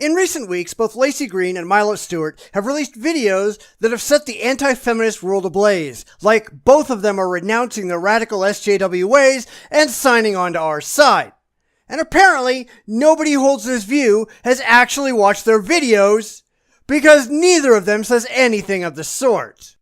In recent weeks, both Laci Green and Milo Stewart have released videos that have set the anti-feminist world ablaze, like both of them are renouncing their radical SJW ways and signing on to our side. And apparently, nobody who holds this view has actually watched their videos, because neither of them says anything of the sort.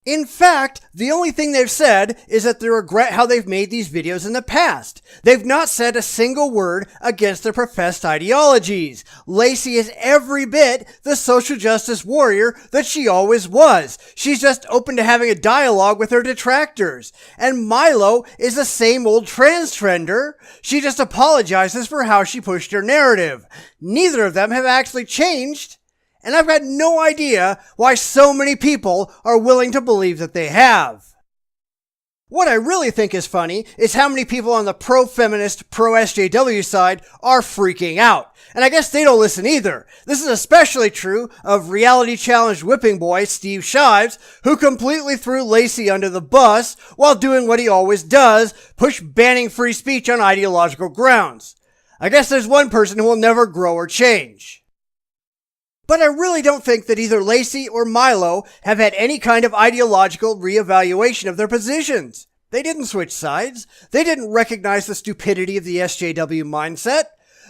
In fact, the only thing they've said is that they regret how they've made these videos in the past. They've not said a single word against their professed ideologies. Laci is every bit the social justice warrior that she always was. She's just open to having a dialogue with her detractors. And Milo is the same old trans trender. She just apologizes for how she pushed her narrative. Neither of them have actually changed. And I've got no idea why so many people are willing to believe that they have. What I really think is funny is how many people on the pro-feminist, pro-SJW side are freaking out. And I guess they don't listen either. This is especially true of reality-challenged whipping boy Steve Shives, who completely threw Laci under the bus while doing what he always does, push banning free speech on ideological grounds. I guess there's one person who will never grow or change. But I really don't think that either Laci or Milo have had any kind of ideological reevaluation of their positions. They didn't switch sides. They didn't recognize the stupidity of the SJW mindset.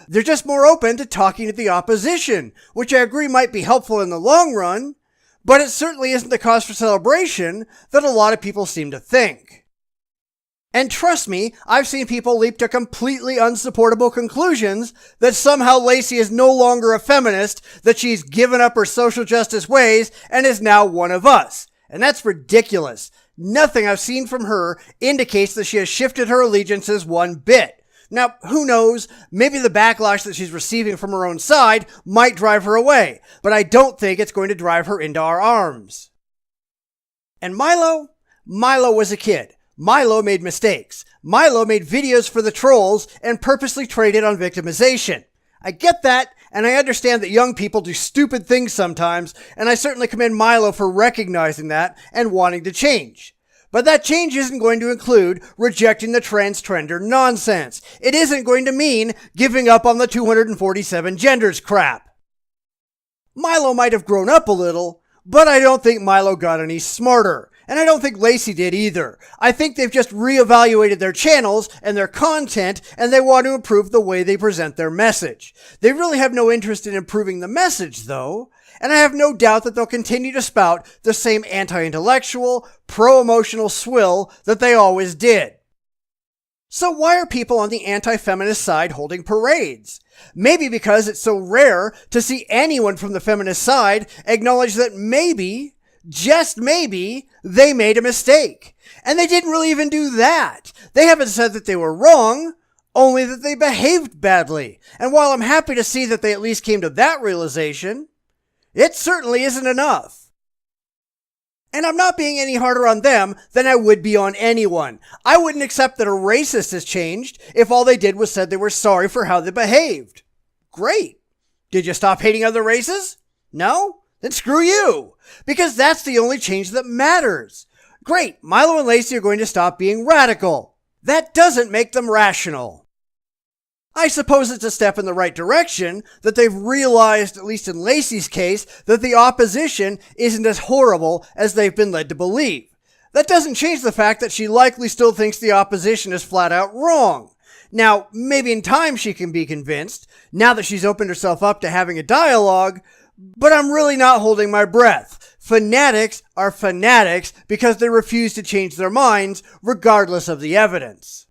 They're just more open to talking to the opposition, which I agree might be helpful in the long run, but it certainly isn't the cause for celebration that a lot of people seem to think. And trust me, I've seen people leap to completely unsupportable conclusions that somehow Laci is no longer a feminist, that she's given up her social justice ways and is now one of us. And that's ridiculous. Nothing I've seen from her indicates that she has shifted her allegiances one bit. Now, who knows, maybe the backlash that she's receiving from her own side might drive her away, but I don't think it's going to drive her into our arms. And Milo was a kid. Milo made mistakes. Milo made videos for the trolls and purposely traded on victimization. I get that, and I understand that young people do stupid things sometimes, and I certainly commend Milo for recognizing that and wanting to change. But that change isn't going to include rejecting the trans trender nonsense. It isn't going to mean giving up on the 247 genders crap. Milo might have grown up a little, but I don't think Milo got any smarter. And I don't think Laci did either. I think they've just reevaluated their channels and their content, and they want to improve the way they present their message. They really have no interest in improving the message, though, and I have no doubt that they'll continue to spout the same anti-intellectual, pro-emotional swill that they always did. So why are people on the anti-feminist side holding parades? Maybe because it's so rare to see anyone from the feminist side acknowledge that maybe, just maybe, they made a mistake. And they didn't really even do that. They haven't said that they were wrong, only that they behaved badly. And while I'm happy to see that they at least came to that realization, it certainly isn't enough. And I'm not being any harder on them than I would be on anyone. I wouldn't accept that a racist has changed if all they did was said they were sorry for how they behaved. Great. Did you stop hating other races? No? Then screw you. Because that's the only change that matters. Great, Milo and Laci are going to stop being radical. That doesn't make them rational. I suppose it's a step in the right direction that they've realized, at least in Laci's case, that the opposition isn't as horrible as they've been led to believe. That doesn't change the fact that she likely still thinks the opposition is flat out wrong. Now, maybe in time she can be convinced, now that she's opened herself up to having a dialogue, but I'm really not holding my breath. Fanatics are fanatics because they refuse to change their minds, regardless of the evidence.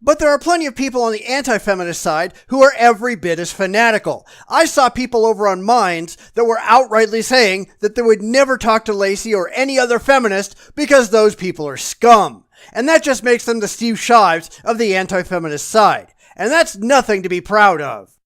But there are plenty of people on the anti-feminist side who are every bit as fanatical. I saw people over on Minds that were outrightly saying that they would never talk to Laci or any other feminist because those people are scum. And that just makes them the Steve Shives of the anti-feminist side. And that's nothing to be proud of.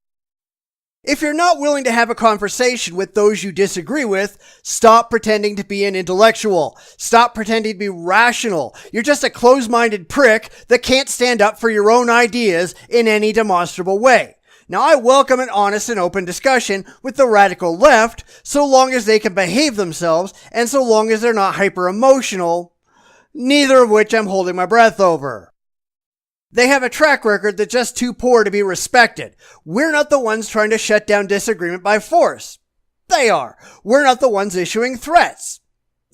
If you're not willing to have a conversation with those you disagree with, stop pretending to be an intellectual. Stop pretending to be rational. You're just a closed-minded prick that can't stand up for your own ideas in any demonstrable way. Now, I welcome an honest and open discussion with the radical left, so long as they can behave themselves and so long as they're not hyper-emotional, neither of which I'm holding my breath over. They have a track record that's just too poor to be respected. We're not the ones trying to shut down disagreement by force. They are. We're not the ones issuing threats.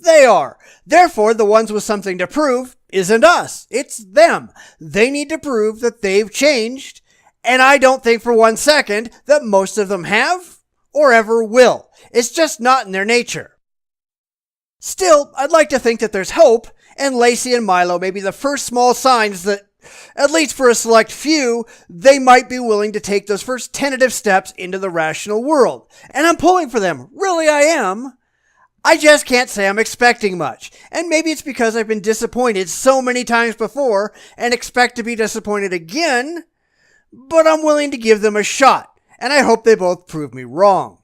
They are. Therefore, the ones with something to prove isn't us. It's them. They need to prove that they've changed, and I don't think for 1 second that most of them have or ever will. It's just not in their nature. Still, I'd like to think that there's hope, and Laci and Milo may be the first small signs that, at least for a select few, they might be willing to take those first tentative steps into the rational world. And I'm pulling for them. Really, I am. I just can't say I'm expecting much. And maybe it's because I've been disappointed so many times before and expect to be disappointed again. But I'm willing to give them a shot. And I hope they both prove me wrong.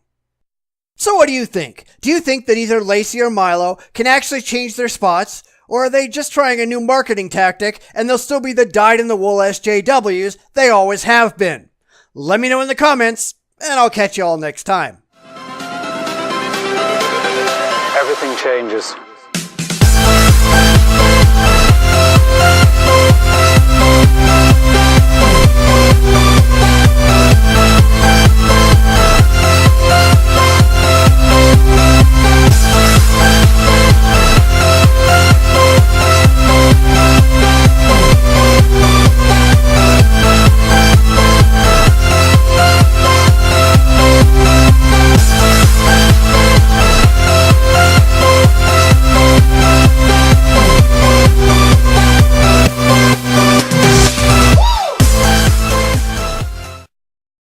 So what do you think? Do you think that either Laci or Milo can actually change their spots? Or are they just trying a new marketing tactic and they'll still be the dyed-in-the-wool SJWs they always have been? Let me know in the comments, and I'll catch you all next time. Everything changes.